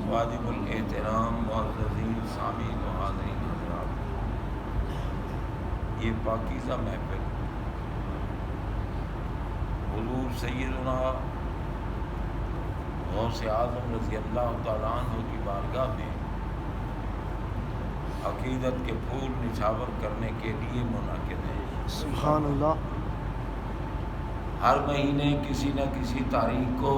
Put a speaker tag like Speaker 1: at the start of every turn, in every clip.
Speaker 1: واجب الاحترام معززین سامعین و حاضرین حضرات، یہ پاکیزہ محفل حضور سیدنا غوث اعظم رضی اللہ تعالیٰ عنہ کی بارگاہ میں عقیدت کے پھول نچھاور کرنے کے لیے منعقد ہے۔
Speaker 2: سبحان اللہ۔
Speaker 1: ہر مہینے کسی نہ کسی تاریخ کو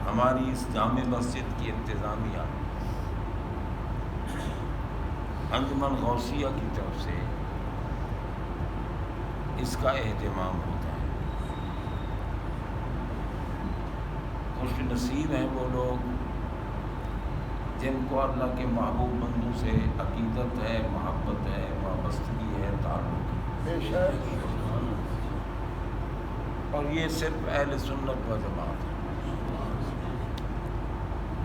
Speaker 1: ہماری اس جامع مسجد کی انتظامیہ انجمن غوثیہ کی طرف سے اس کا اہتمام ہوتا ہے۔ خوش نصیب ہیں وہ لوگ جن کو اللہ کے محبوب بندوں سے عقیدت ہے، محبت ہے، وابستگی ہے، تعلق ہے۔ اور یہ صرف اہل سنت و جماعت ہے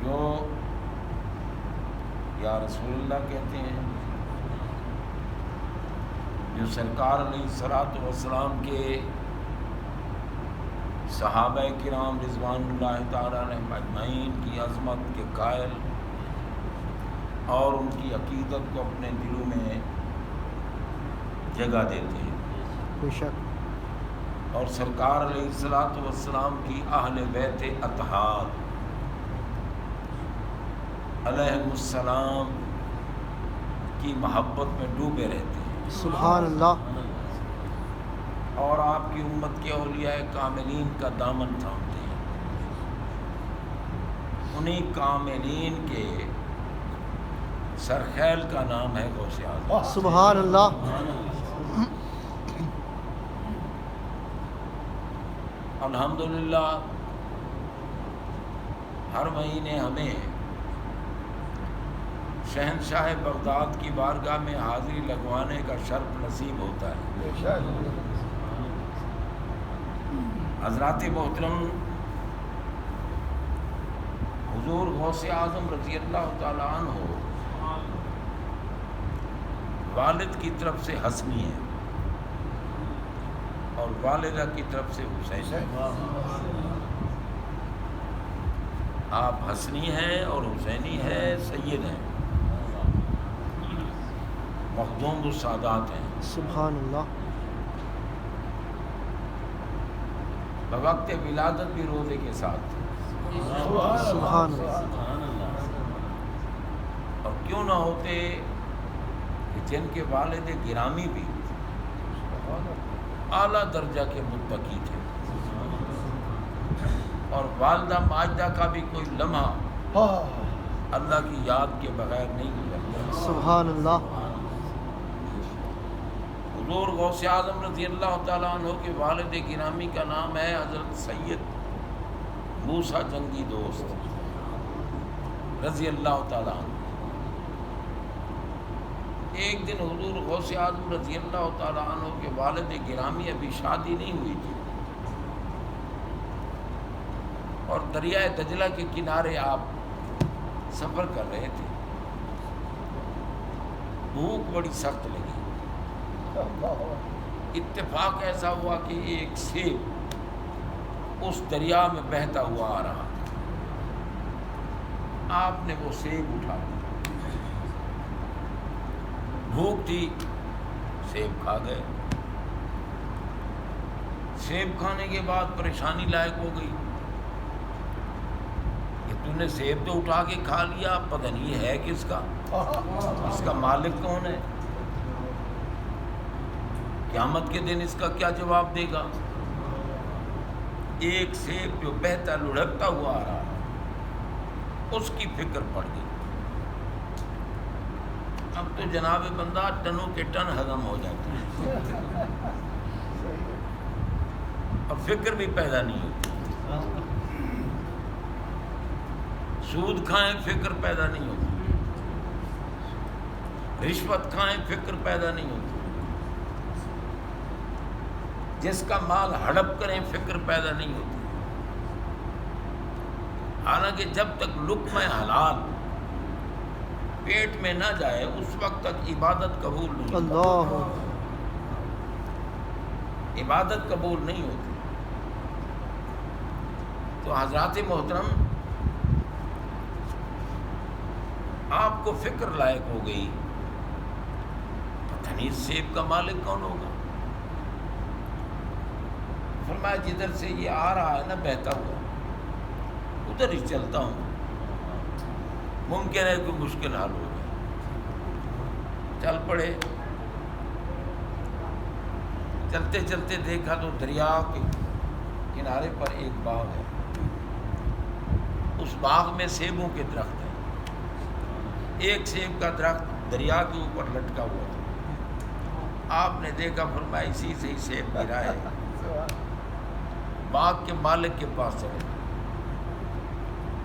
Speaker 1: جو یا رسول اللہ کہتے ہیں، جو سرکار علیہ الصلوۃ والسلام کے صحابہ کرام رضوان اللہ تعالیٰ علیہم اجمعین کی عظمت کے قائل اور ان کی عقیدت کو اپنے دلوں میں جگہ دیتے ہیں،
Speaker 2: بے شک۔
Speaker 1: اور سرکار علیہ الصلوۃ والسلام کی اہل بیت اطہار علیہم السلام کی محبت میں ڈوبے رہتے ہیں،
Speaker 2: سبحان اللہ۔
Speaker 1: اور آپ کی امت کے اولیاء کاملین کا دامن تھامتے ہیں۔ انہی کاملین کے سرخیل کا نام ہے غوث اعظم۔
Speaker 2: سبحان اللہ۔
Speaker 1: الحمدللہ ہر مہینے ہمیں شہنشاہ بغداد کی بارگاہ میں حاضری لگوانے کا شرف نصیب ہوتا ہے۔ حضرات محترم، حضور غوث اعظم رضی اللہ تعالیٰ عنہ والد کی طرف سے حسنی ہے اور والدہ کی طرف سے حسین ہے۔ آپ حسنی ہیں اور حسینی ہیں، سید ہیں، مخدوم السادات ہیں۔
Speaker 2: سبحان اللہ۔
Speaker 1: بوقت ولادت بھی روزے کے ساتھ تھے۔
Speaker 2: سبحان اللہ۔
Speaker 1: اور کیوں نہ ہوتے کہ جن کے والد گرامی بھی اعلیٰ درجہ کے متقی تھے، اور والدہ ماجدہ کا بھی کوئی لمحہ اللہ کی یاد کے بغیر نہیں گزرتا۔
Speaker 2: سبحان اللہ۔
Speaker 1: حضور غوث اعظم رضی اللہ تعالیٰ عنہ کے والد گرامی کا نام ہے حضرت سید موسیٰ جنگی دوست رضی اللہ تعالیٰ عنہ۔ ایک دن حضور غوث اعظم رضی اللہ تعالیٰ عنہ کے والد گرامی ابھی شادی نہیں ہوئی تھی، اور دریائے دجلہ کے کنارے آپ سفر کر رہے تھے۔ بھوک بڑی سخت لگی۔ اتفاق ایسا ہوا کہ ایک سیب اس دریا میں بہتا ہوا آ رہا تھا۔ آپ نے وہ سیب اٹھا لیا، بھوک تھی، سیب کھا گئے۔ سیب کھانے کے بعد پریشانی لائق ہو گئی کہ تم نے سیب تو اٹھا کے کھا لیا، پتہ نہیں یہ ہے کس کا، اس کا مالک کون ہے، قیامت کے دن اس کا کیا جواب دے گا۔ ایک سیب جو بہتا لڑھکتا ہوا آ رہا ہے، اس کی فکر پڑ گئی۔ اب تو جناب بندہ ٹنوں کے ٹن ہضم ہو جاتے ہیں اور فکر بھی پیدا نہیں ہوتی۔ سود کھائیں فکر پیدا نہیں ہوتی، رشوت کھائیں فکر پیدا نہیں ہوتی، جس کا مال ہڑپ کریں فکر پیدا نہیں ہوتی۔ حالانکہ جب تک لقمہ حلال پیٹ میں نہ جائے اس وقت تک عبادت قبول نہیں ہوتی۔
Speaker 2: اللہ،
Speaker 1: عبادت قبول نہیں ہوتی۔ تو حضرات محترم، آپ کو فکر لائق ہو گئی، پتہ نہیں اس سیب کا مالک کون ہوگا۔ فرمایا جدھر سے یہ آ رہا ہے نا بہتا ہوا، ادھر ہی چلتا ہوں، ممکن ہے کوئی مشکل حل ہو جائے۔ چل پڑے، چلتے چلتے دیکھا تو دریا کے کنارے پر ایک باغ ہے، اس باغ میں سیبوں کے درخت ہیں، ایک سیب کا درخت دریا کے اوپر لٹکا ہوا تھا۔ آپ نے دیکھا، فرمایا اسی سے ہی سیب گرا ہے۔ باغ کے مالک کے پاس چلے،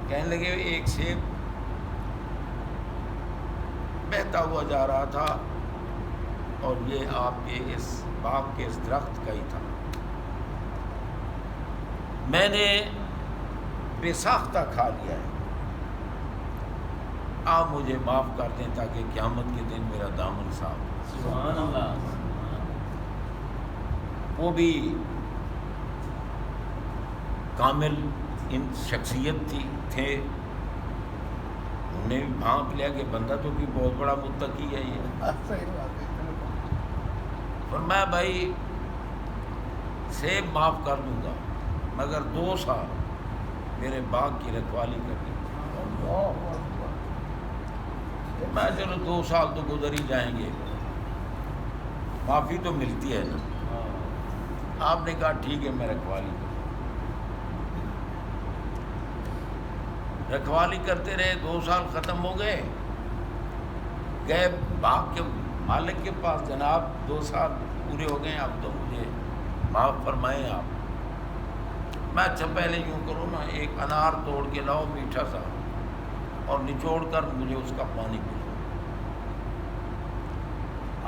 Speaker 1: کہنے لگے ایک سیب بہتا ہوا جا رہا تھا اور یہ آپ کے اس باغ کے اس درخت کا ہی تھا، میں نے بے ساختہ کھا لیا ہے، آپ مجھے معاف کر دیں تاکہ قیامت کے دن میرا دامن صاف ہو۔
Speaker 3: سبحان اللہ۔
Speaker 1: وہ بھی کامل ان شخصیت تھے، انہوں نے بھی بھانپ لیا کہ بندہ تو بھی بہت بڑا متقی ہے یہ۔ فرمایا بھائی سیب معاف کر دوں گا مگر 2 سال میرے باغ کی رکھوالی کرنی۔ میں چلو 2 سال تو گزر ہی جائیں گے، معافی تو ملتی ہے نا۔ آپ نے کہا ٹھیک ہے میں رکھوالی کروں۔ رکھوالی کرتے رہے، 2 سال ختم ہو گئے، گئے باغ کے مالک کے پاس، جناب 2 سال پورے ہو گئے، اب تو مجھے معاف فرمائیں آپ۔ میں اچھا پہلے یوں کرو نا، ایک انار توڑ کے لاؤ میٹھا سا اور نچوڑ کر مجھے اس کا پانی پلاؤ۔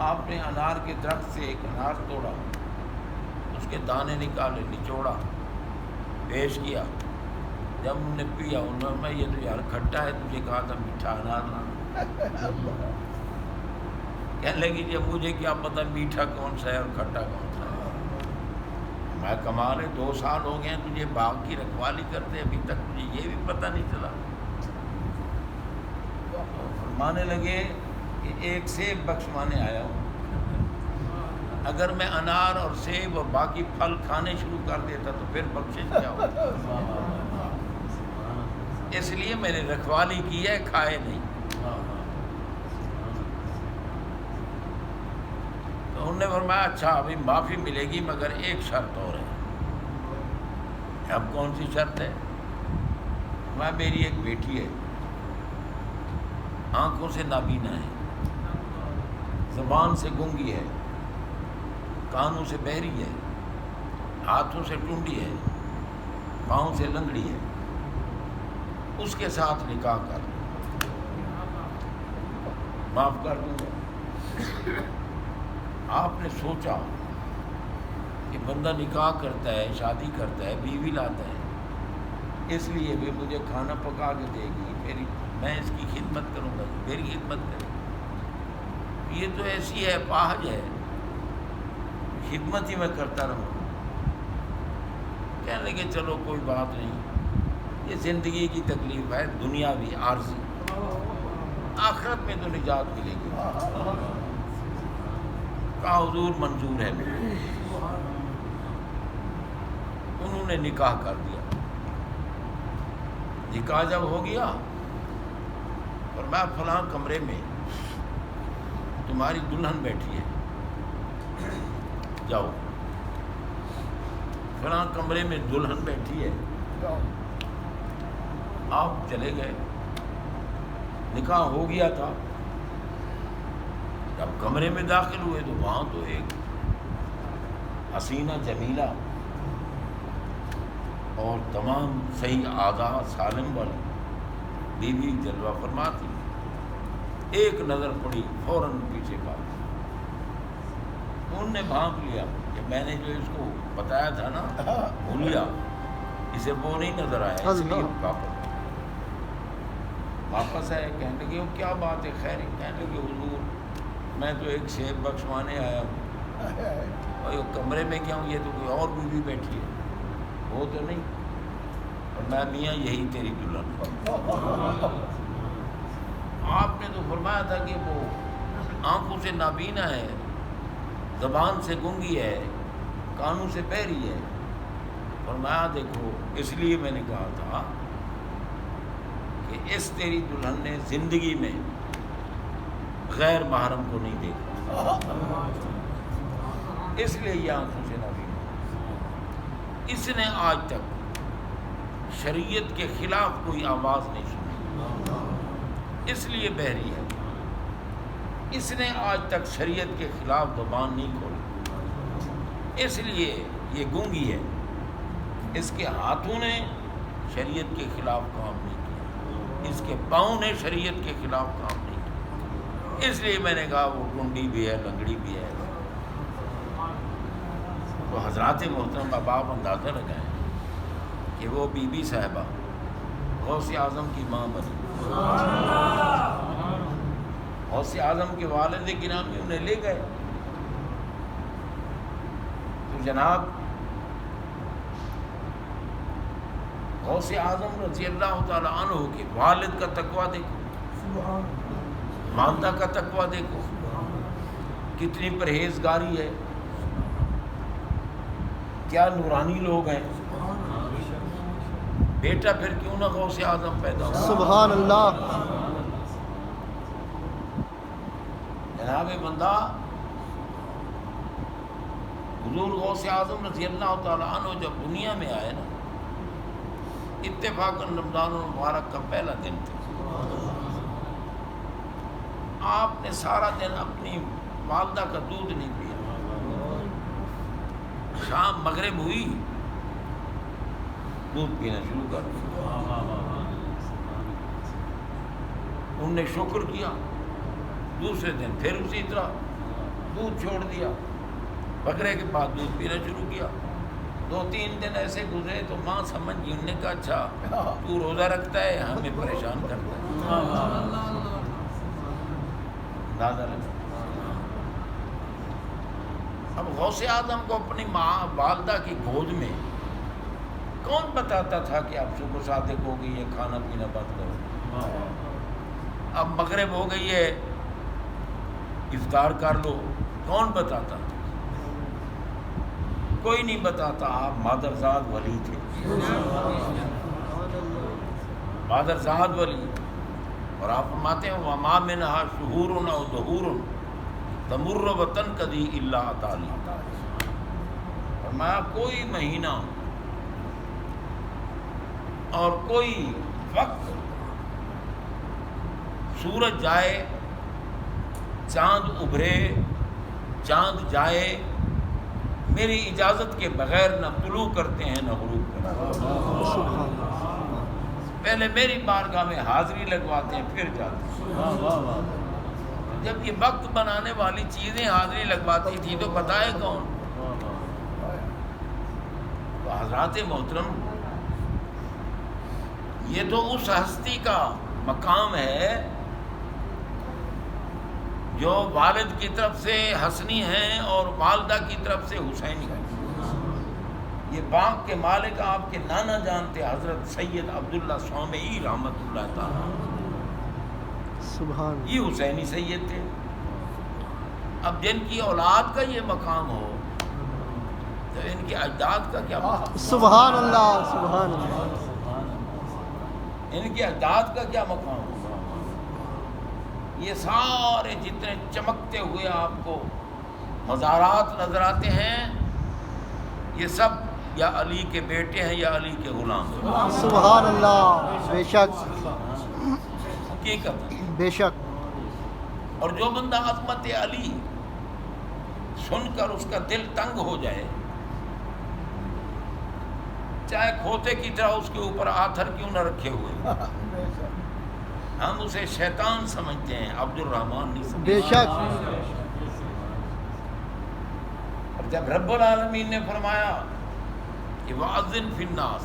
Speaker 1: آپ نے انار کے درخت سے ایک انار توڑا، اس کے دانے نکالے، نچوڑا، پیش کیا۔ جب انہوں نے پیا، انہوں نے یہ تو یار کھٹا ہے، تجھے کہا تھا میٹھا انار لانا۔ کہنے لگی جب مجھے کیا پتہ میٹھا کون سا ہے اور کھٹا کون سا ہے۔ میں کمال ہے 2 سال ہو گئے ہیں تجھے باغ کی رکھوالی کرتے، ابھی تک مجھے یہ بھی پتہ نہیں چلا۔ فرمانے لگے کہ ایک سیب بخشوانے آیا ہوں، اگر میں انار اور سیب اور باقی پھل کھانے شروع کر دیتا تو پھر بخشش کیا ہوتا۔ اس لیے میں نے رکھوالی کی ہے، کھائے نہیں۔ تو انہوں نے فرمایا اچھا ابھی معافی ملے گی مگر ایک شرط اور ہے۔ اب کون سی شرط ہے؟ میں میری ایک بیٹی ہے، آنکھوں سے نابینا ہے، زبان سے گونگی ہے، کانوں سے بہری ہے، ہاتھوں سے ٹونڈی ہے، پاؤں سے لنگڑی ہے، اس کے ساتھ نکاح کر دوں، معاف کر دوں گا۔ آپ نے سوچا کہ بندہ نکاح کرتا ہے، شادی کرتا ہے، بیوی لاتا ہے، اس لیے بھی مجھے کھانا پکا کے دے گی، میری میں اس کی خدمت کروں گا، میری خدمت کرے گی، یہ تو ایسی ہے پاہج ہے، خدمت ہی میں کرتا رہوں۔ کہنے لگے چلو کوئی بات نہیں، یہ زندگی کی تکلیف ہے، دنیاوی عارضی، آخرت میں تو نجات ملے گی۔ کہا حضور منظور ہے مجھے۔ انہوں نے نکاح کر دیا۔ نکاح جب ہو گیا اور میں فلاں کمرے میں تمہاری دلہن بیٹھی ہے، جاؤ فلاں کمرے میں دلہن بیٹھی ہے، آپ چلے گئے۔ نکاح ہو گیا تھا، جب کمرے میں داخل ہوئے تو وہاں تو ایک حسینہ جمیلہ اور تمام صحیح اعضاء سالم والی بیوی جلوہ فرما تھی۔ ایک نظر پڑی فوراً پیچھے بات، انہوں نے بھانپ لیا کہ میں نے جو اس کو بتایا تھا نا بھولیا، اسے وہ نہیں نظر آیا، اس لیے واپس آئے۔ کہنے لگے وہ کیا بات ہے، خیر؟ کہنے لگے حضور میں تو ایک سیب بخشوانے آیا ہوں، اور یہ کمرے میں کیا ہوں، یہ تو کوئی اور بیوی بیٹھی ہے، وہ تو نہیں، اور میں میاں یہی تیری دلہن۔ آپ فرمایا تھا کہ وہ آنکھوں سے نابینا ہے، زبان سے گنگی ہے، کانوں سے بہری ہے۔ فرمایا دیکھو اس لیے میں نے کہا تھا کہ اس تیری دلہن نے زندگی میں غیر محرم کو نہیں دیکھا، اس لیے یہ آنکھوں سے نابینا۔ اس نے آج تک شریعت کے خلاف کوئی آواز نہیں سنی، اس لیے بہری ہے۔ اس نے آج تک شریعت کے خلاف زبان نہیں کھولی، اس لیے یہ گونگی ہے۔ اس کے ہاتھوں نے شریعت کے خلاف کام نہیں کیا، اس کے پاؤں نے شریعت کے خلاف کام نہیں کیا، اس لیے میں نے کہا وہ ٹنڈی بھی ہے، لنگڑی بھی ہے۔ تو حضرات محترم اب آپ اندازہ لگائیں کہ وہ بی بی صاحبہ غوث اعظم کی ماں بنی، غوث اعظم کے والد گرامی انہیں لے گئے۔ تو جناب غوث اعظم رضی اللہ تعالی عنہ کے والد کا تقویٰ دیکھو، والدہ کا تقویٰ دیکھو، کتنی پرہیزگاری ہے، کیا نورانی لوگ ہیں۔ بیٹا پھر کیوں نہ غوث اعظم پیدا ہو۔
Speaker 2: سبحان اللہ۔
Speaker 1: جناب بندہ حضور غوث اعظم رضی اللہ تعالی عنہ جب دنیا میں آئے نا، اتفاقاً رمضان المبارک کا پہلا دن تھا۔ آپ نے سارا دن اپنی والدہ کا دودھ نہیں پیا۔ شام مغرب ہوئی دودھ پینا شروع کر دیا۔ انہوں نے شکر کیا، دوسرے دن پھر اسی طرح دودھ چھوڑ دیا، بکرے کے بعد دودھ پینا شروع کیا۔ 2-3 دن ایسے گزرے تو ماں سمجھ گئی، انہوں نے کہا اچھا تو روزہ رکھتا ہے، ہمیں پریشان کرتا ہے۔ اندازہ لگا۔ اب غوث اعظم کو اپنی ماں والدہ کی گود میں کون بتاتا تھا کہ اب صبح صادق ہو گئی ہے، کھانا پینا بند کرو، اب مغرب ہو گئی ہے، افطار کر لو؟ کون بتاتا؟ کوئی نہیں بتاتا۔ آپ مادرزاد ولی تھے، مادرزاد ولی۔ اور آپ فرماتے ہیں وَمَا مِنْهَا شُهُورٌ أَوْ ظُهُورٌ تَمُرُّ وَتَنْقَضِي إِلَّا أَتَىٰ لِي۔ فرمایا کوئی مہینہ اور کوئی وقت سورج جائے، چاند ابھرے، چاند جائے، میری اجازت کے بغیر نہ طلوع کرتے ہیں نہ غروب کرتے ہیں۔ پہلے میری بارگاہ میں حاضری لگواتے ہیں پھر جاتے ہیں۔ جب یہ وقت بنانے والی چیزیں حاضری لگواتی تھی تو بتائے کون؟ تو حضرات محترم یہ تو اس ہستی کا مقام ہے جو والد کی طرف سے حسنی ہیں اور والدہ کی طرف سے حسینی ہیں۔ یہ باغ کے مالک آپ کے نانا جانتے حضرت سید عبداللہ صومعی رحمۃ اللہ تعالی،
Speaker 2: سبحان
Speaker 1: یہ حسینی سید تھے۔ اب جن کی اولاد کا یہ مقام ہو تو ان کے اجداد کا کیا مقام؟
Speaker 2: سبحان اللہ، سبحان اللہ۔
Speaker 1: ان کے اجداد کا کیا مقام ہوگا؟ یہ سارے جتنے چمکتے ہوئے آپ کو مزارات نظر آتے ہیں، یہ سب یا علی کے بیٹے ہیں یا علی کے غلام ہیں۔
Speaker 2: سبحان اللہ، بے شک
Speaker 1: حقیقت ہے۔
Speaker 2: بے شک۔
Speaker 1: اور جو بندہ عظمت علی سن کر اس کا دل تنگ ہو جائے، چاہے کھوتے کی طرح اس کے اوپر آتھر کیوں نہ رکھے ہوئے، ہم اسے شیطان سمجھتے ہیں، عبد الرحمن نہیں سمجھتے۔
Speaker 2: بے شک۔
Speaker 1: اور جب رب العالمین نے فرمایا کہ وَأَذِّن فِي النَّاسِ،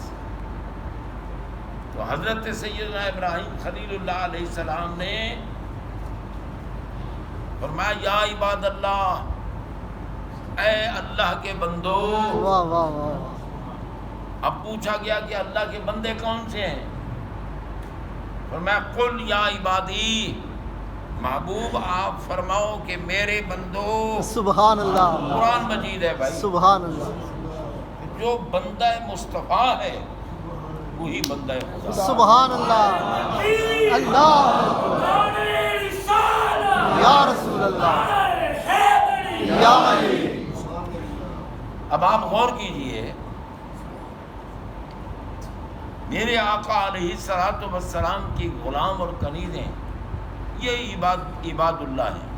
Speaker 1: تو حضرت سیدنا ابراہیم خلیل اللہ علیہ السلام نے فرمایا یا عباد اللہ، اے اللہ کے بندو۔
Speaker 2: واہ واہ واہ۔
Speaker 1: اب پوچھا گیا کہ اللہ کے بندے کون سے ہیں؟ فرمایا قل یا عبادی، محبوب آپ فرماؤ کہ میرے بندو،
Speaker 2: سبحان اللہ،
Speaker 1: قرآن مجید ہے بھائی،
Speaker 2: سبحان اللہ،
Speaker 1: جو بندہ مصطفیٰ ہے وہی بندہ خدا۔
Speaker 2: سبحان اللہ، اللہ یا رسول اللہ یا علی۔
Speaker 1: اب آپ غور کیجئے، میرے آقا علیہ الصلوۃ والسلام کی غلام اور کنیزیں یہ عباد اللہ ہیں،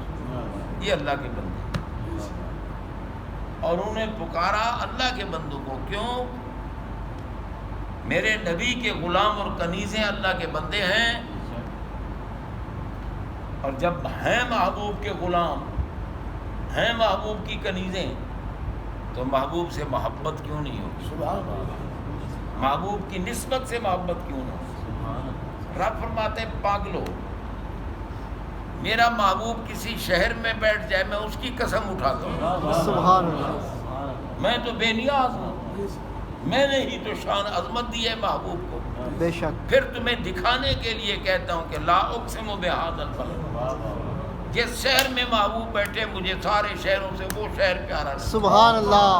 Speaker 1: یہ اللہ کے بندے، اور انہیں پکارا اللہ کے بندوں کو، کیوں؟ میرے نبی کے غلام اور کنیزیں اللہ کے بندے ہیں، اور جب ہیں محبوب کے غلام، ہیں محبوب کی کنیزیں، تو محبوب سے محبت کیوں نہیں ہوگی؟ محبوب کی نسبت سے محبت کیوں نہ ہو؟ رب فرماتے ہیں پاگلو، میرا محبوب کسی شہر میں بیٹھ جائے میں اس کی قسم اٹھاتا ہوں،
Speaker 2: سبحان اللہ،
Speaker 1: میں تو بے نیاز ہوں، میں نے ہی تو شان عظمت دی ہے محبوب کو،
Speaker 2: بے شک،
Speaker 1: پھر تمہیں دکھانے کے لیے کہتا ہوں کہ لا اقسم بہذا البلد، جس شہر میں محبوب بیٹھے مجھے سارے شہروں سے وہ شہر پیارا لگتا ہے،
Speaker 2: سبحان اللہ،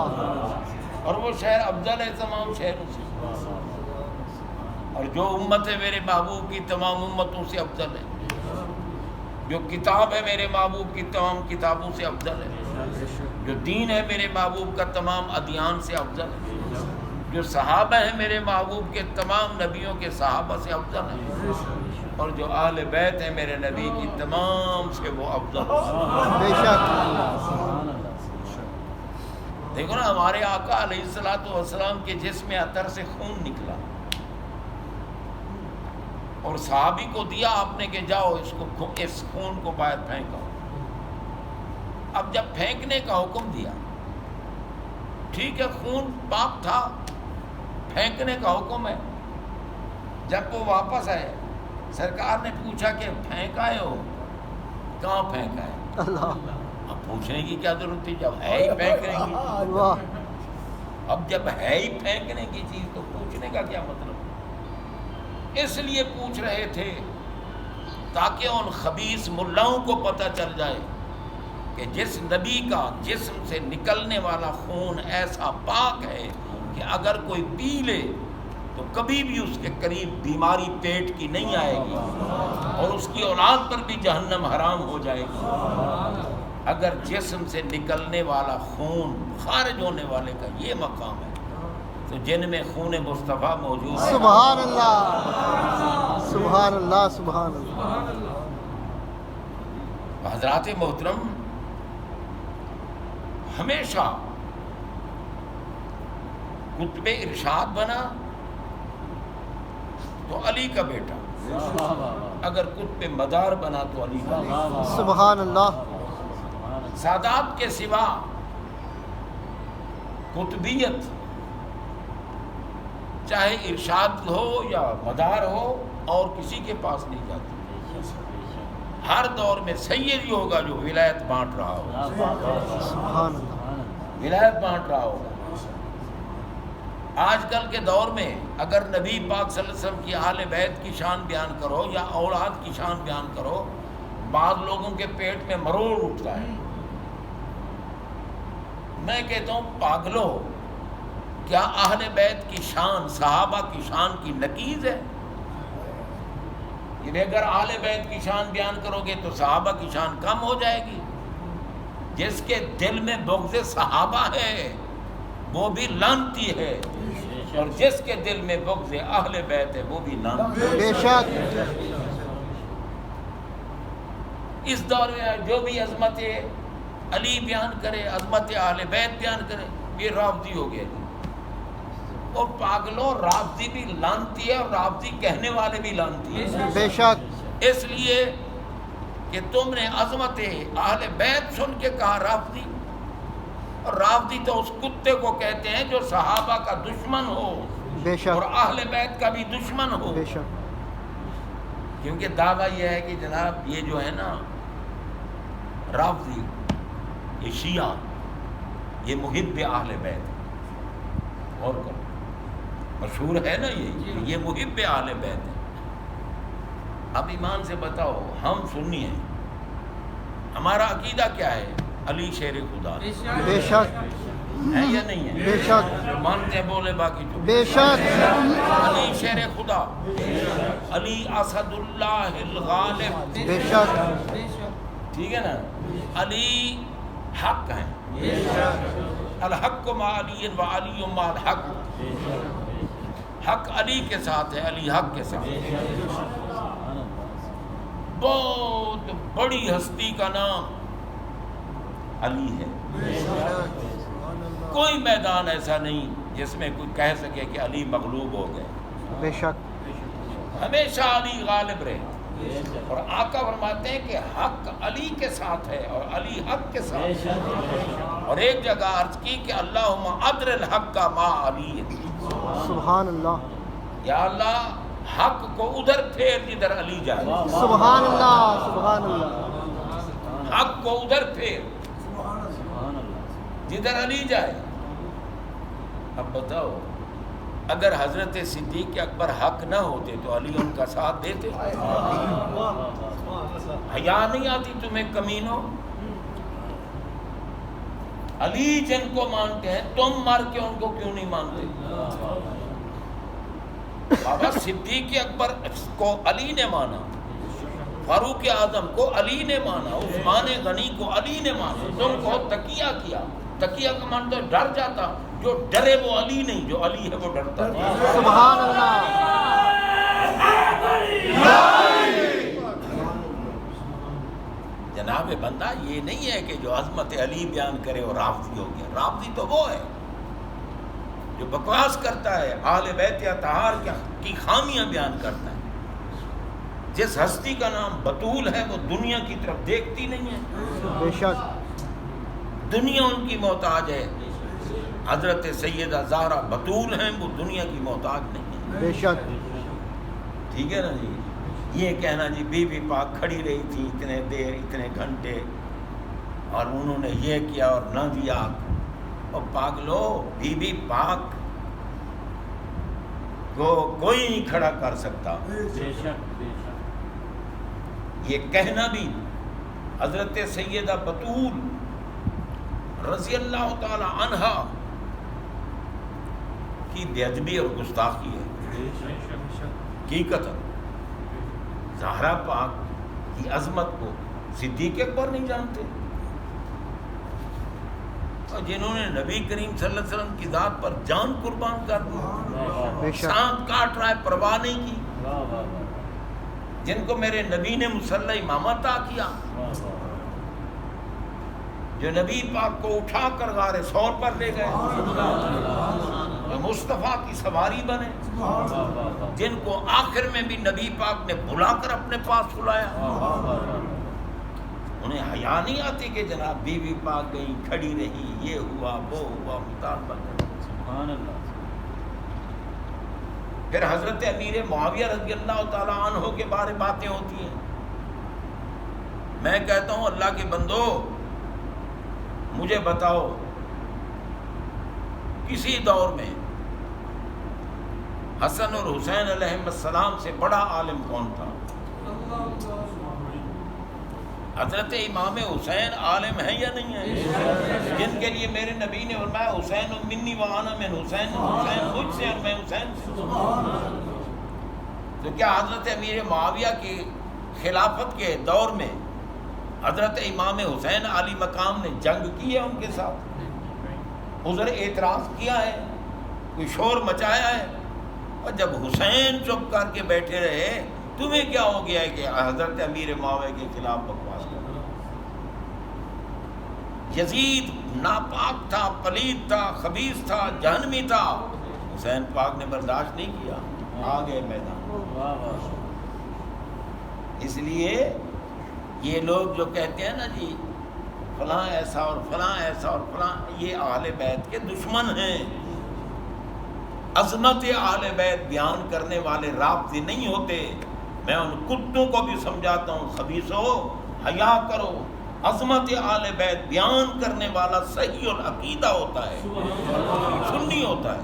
Speaker 1: اور وہ شہر افضل ہے تمام شہروں سے، اور جو امت ہے میرے محبوب کی تمام امتوں سے افضل ہے، جو کتاب ہے میرے محبوب کی تمام کتابوں سے افضل ہے، جو دین ہے میرے محبوب کا تمام ادیان سے افضل ہے، جو صحابہ ہیں میرے محبوب کے تمام نبیوں کے صحابہ سے افضل ہے، اور جو اہل بیت ہیں میرے نبی کی تمام سے وہ افضل ہے۔
Speaker 2: بے شک،
Speaker 1: دیکھو نا، ہمارے آقا علیہ الصلوۃ والسلام کے جسم عطر سے خون نکلا، اور صحابی کو دیا آپ نے کہ جاؤ اس خون کو باہر پھینکو۔ اب جب پھینکنے کا حکم دیا، ٹھیک ہے خون پاک تھا، پھینکنے کا حکم ہے، جب وہ واپس آئے سرکار نے پوچھا کہ پھینک آئے ہو؟ کہاں پھینکا ہے؟
Speaker 2: اللہ،
Speaker 1: اب پوچھنے کی کیا ضرورت تھی جب ہے ہی پھینکنے کی؟
Speaker 2: واہ،
Speaker 1: اب جب ہے ہی پھینکنے کی چیز تو پوچھنے کا کیا مطلب؟ اس لیے پوچھ رہے تھے تاکہ ان خبیث ملاؤں کو پتہ چل جائے کہ جس نبی کا جسم سے نکلنے والا خون ایسا پاک ہے کہ اگر کوئی پی لے تو کبھی بھی اس کے قریب بیماری پیٹ کی نہیں آئے گی، اور اس کی اولاد پر بھی جہنم حرام ہو جائے گی۔ اگر جسم سے نکلنے والا خون خارج ہونے والے کا یہ مقام ہے تو جن میں خون مصطفیٰ موجود ہے۔
Speaker 2: سبحان اللہ، سبحان اللہ، سبحان اللہ،
Speaker 1: حضرات محترم، ہمیشہ قطب ارشاد بنا تو علی کا بیٹا، اگر قطب مدار بنا تو علی کا بیٹا۔
Speaker 2: سبحان اللہ،
Speaker 1: سادات کے سوا قطبیت چاہے ارشاد ہو یا مدار ہو اور کسی کے پاس نہیں جاتی۔ ہر دور میں سید ہی ہوگا جو ولایت بانٹ رہا ہوگا،
Speaker 2: سبحان اللہ،
Speaker 1: ولایت بانٹ رہا ہوگا۔ آج کل کے دور میں اگر نبی پاک صلی اللہ علیہ وسلم کی اہل بیت کی شان بیان کرو یا اولاد کی شان بیان کرو، بعض لوگوں کے پیٹ میں مروڑ اٹھتا ہے۔ میں کہتا ہوں پاگلو، کیا اہل بیت کی شان صحابہ کی شان کی نقیض ہے؟ کہ اگر اہل بیت کی شان بیان کرو گے تو صحابہ کی شان کم ہو جائے گی؟ جس کے دل میں بغض صحابہ ہے وہ بھی لعنتی ہے، اور جس کے دل میں بغض اہل بیت ہے وہ بھی لعنتی ہے۔
Speaker 2: بے شک،
Speaker 1: اس دور میں جو بھی عظمت علی بیان کرے، عظمت اہل بیت بیان کرے، یہ رافضی ہو گیا جی۔ اور پاگلوں، رافضی بھی لعنتی ہے اور رافضی کہنے والے بھی لعنتی ہے،
Speaker 2: بے شک،
Speaker 1: اس لیے کہ تم نے عظمت اہل بیت سن کے کہا رافضی، اور رافضی تو اس کتے کو کہتے ہیں جو صحابہ کا دشمن ہو
Speaker 2: بے
Speaker 1: اور
Speaker 2: شک،
Speaker 1: اہل بیت کا بھی دشمن ہو۔
Speaker 2: بے شک،
Speaker 1: کیونکہ دعویٰ یہ ہے کہ جناب یہ جو ہے نا رافضی، یہ شیعہ، یہ محب اہل بیت ہے، اور کرو، مشہور ہے نا یہ محب اہل بیت ہے۔ اب ایمان سے بتاؤ، ہم سنی ہیں ہمارا عقیدہ کیا ہے؟ علی شیر خدا ہے
Speaker 2: بے شک
Speaker 1: یا نہیں ہے؟
Speaker 2: بے شک
Speaker 1: مانتے ہیں بولے باقی تو
Speaker 2: بے شک
Speaker 1: علی شیر خدا، علی اسد اللہ الغالب،
Speaker 2: بے شک
Speaker 1: ٹھیک ہے نا؟ علی حق ہیں، الحق مع علی و علی مع الحق، حق علی کے ساتھ ہے، علی حق کے ساتھ۔ بہت بڑی ہستی کا نام علی ہے، کوئی میدان ایسا نہیں جس میں کوئی کہہ سکے کہ علی مغلوب ہو گئے،
Speaker 2: بے شک
Speaker 1: ہمیشہ علی غالب رہے۔ اور آقا فرماتے ہیں کہ حق علی کے ساتھ ہے اور علی حق کے ساتھ ہے۔ اور ایک جگہ عرض کی کہ اللہم ادر الحق کا ما علی،
Speaker 2: سبحان اللہ
Speaker 1: یا اللہ حق کو ادھر پھیر جدھر علی جائے،
Speaker 2: سبحان اللہ سبحان اللہ
Speaker 1: حق کو ادھر پھیر جدھر علی جائے۔ اب بتاؤ اگر حضرت صدیق اکبر حق نہ ہوتے تو علی ان کا ساتھ دیتے؟ حیا نہیں آتی تمہیں کمینوں؟ علی جن کو مانتے ہیں تم مر کے ان کو کیوں نہیں مانتے؟ بابا صدیق اکبر کو علی نے مانا، فاروق اعظم کو علی نے مانا، عثمان غنی کو علی نے مانا، تم کو تقیہ کیا، تقیہ کا مان تو ڈر جاتا، جو ڈرے وہ علی نہیں، جو علی ہے وہ ڈرتا۔
Speaker 2: سبحان اللہ
Speaker 1: جناب بندہ یہ نہیں ہے کہ جو عظمت علی بیان کرے اور رافضی ہو گیا، رافضی تو وہ ہے جو بکواس کرتا ہے، اہل بیت اطہار کی خامیاں بیان کرتا ہے۔ جس ہستی کا نام بطول ہے وہ دنیا کی طرف دیکھتی نہیں ہے،
Speaker 2: بے شک
Speaker 1: دنیا ان کی محتاج ہے۔ حضرت سیدہ زہرا بطول ہیں، وہ دنیا کی محتاج نہیں ہے،
Speaker 2: بے شک
Speaker 1: ٹھیک ہے نا جی؟ یہ کہنا جی بی بی پاک کھڑی رہی تھی اتنے دیر اتنے گھنٹے اور انہوں نے یہ کیا اور نہ دیا، اور پاگلو بی بی پاک کو کوئی نہیں کھڑا کر سکتا۔ یہ کہنا بھی حضرت سیدہ بطول رضی اللہ تعالی عنہا کی بے ادبی اور گستاخی ہے۔ حقیقت زہرا پاک کی عظمت کو صدیق اکبر نہیں جانتے، اور جنہوں نے نبی کریم صلی اللہ علیہ وسلم کی ذات پر جان قربان کر دی،
Speaker 2: بے شک
Speaker 1: سانپ کاٹ رہا ہے پرواہ نہیں کی، جن کو میرے نبی نے مصلی امامہ عطا کیا، جو نبی پاک کو اٹھا کر غار ثور پر لے گئے، جو مصطفیٰ کی سواری بنے، جن کو آخر میں بھی نبی پاک نے بلا کر اپنے پاس بلایا، انہیں حیا نہیں آتی کہ جناب بی بی پاک گئی کھڑی رہی، یہ ہوا وہ ہوا، مطالبہ کریں۔ پھر حضرت امیر معاویہ رضی اللہ تعالیٰ عنہ کے بارے باتیں ہوتی ہیں۔ میں کہتا ہوں اللہ کے بندو مجھے بتاؤ کسی دور میں حسن اور حسین علیہ السلام سے بڑا عالم کون تھا؟ حضرت امام حسین عالم ہے یا نہیں ہے؟ جن کے لیے میرے نبی نے فرمایا حسین منی و انا من حسین، حسین مجھ سے اور میں حسین سے۔ تو کیا حضرت امیر معاویہ کی خلافت کے دور میں حضرت امام حسین علی مقام نے جنگ کی ہے ان کے ساتھ؟ عذر اعتراض کیا ہے؟ کوئی شور مچایا ہے؟ اور جب حسین چپ کر کے بیٹھے رہے تمہیں کیا ہو گیا ہے کہ حضرت امیر معاویہ کے خلاف بکواس کرنا؟ یزید ناپاک تھا، پلید تھا، خبیث تھا، جہنمی تھا، حسین پاک نے برداشت نہیں کیا، آ گئے میدان۔ اس لیے یہ لوگ جو کہتے ہیں نا جی فلاں ایسا اور فلاں ایسا اور فلاں، یہ اہل بیت کے دشمن ہیں۔ عظمت اہل بیت بیان کرنے والے رافضی نہیں ہوتے۔ میں ان کتوں کو بھی سمجھاتا ہوں خبیثو حیا کرو، عظمت اہل بیت بیان کرنے والا صحیح العقیدہ ہوتا ہے، سنی ہوتا ہے۔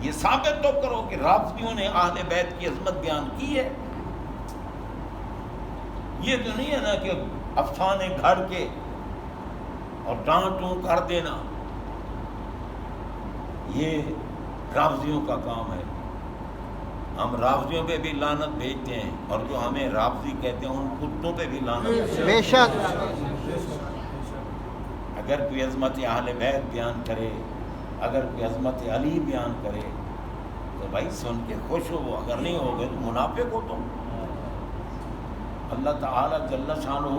Speaker 1: یہ ثابت تو کرو کہ رافضیوں نے اہل بیت کی عظمت بیان کی ہے۔ یہ تو نہیں ہے نا کہ افسانے گھڑ کے اور ڈانٹوں کر دینا، یہ رافضیوں کا کام ہے۔ ہم رافضیوں پہ بھی لعنت بھیجتے ہیں، اور جو ہمیں رافضی کہتے ہیں ان کتوں پہ بھی لعنت بھیجتے ہیں۔
Speaker 2: بے شک
Speaker 1: اگر کوئی عظمت اہل بیت بیان کرے، اگر کوئی عظمت علی بیان کرے تو بھائی سن کے خوش ہو، اگر نہیں ہوگے تو منافق ہو تم۔ اللہ تعالی جل شانہ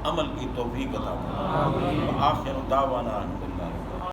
Speaker 1: عمل کی توفیق عطا فرمائے۔ آخر دعوانا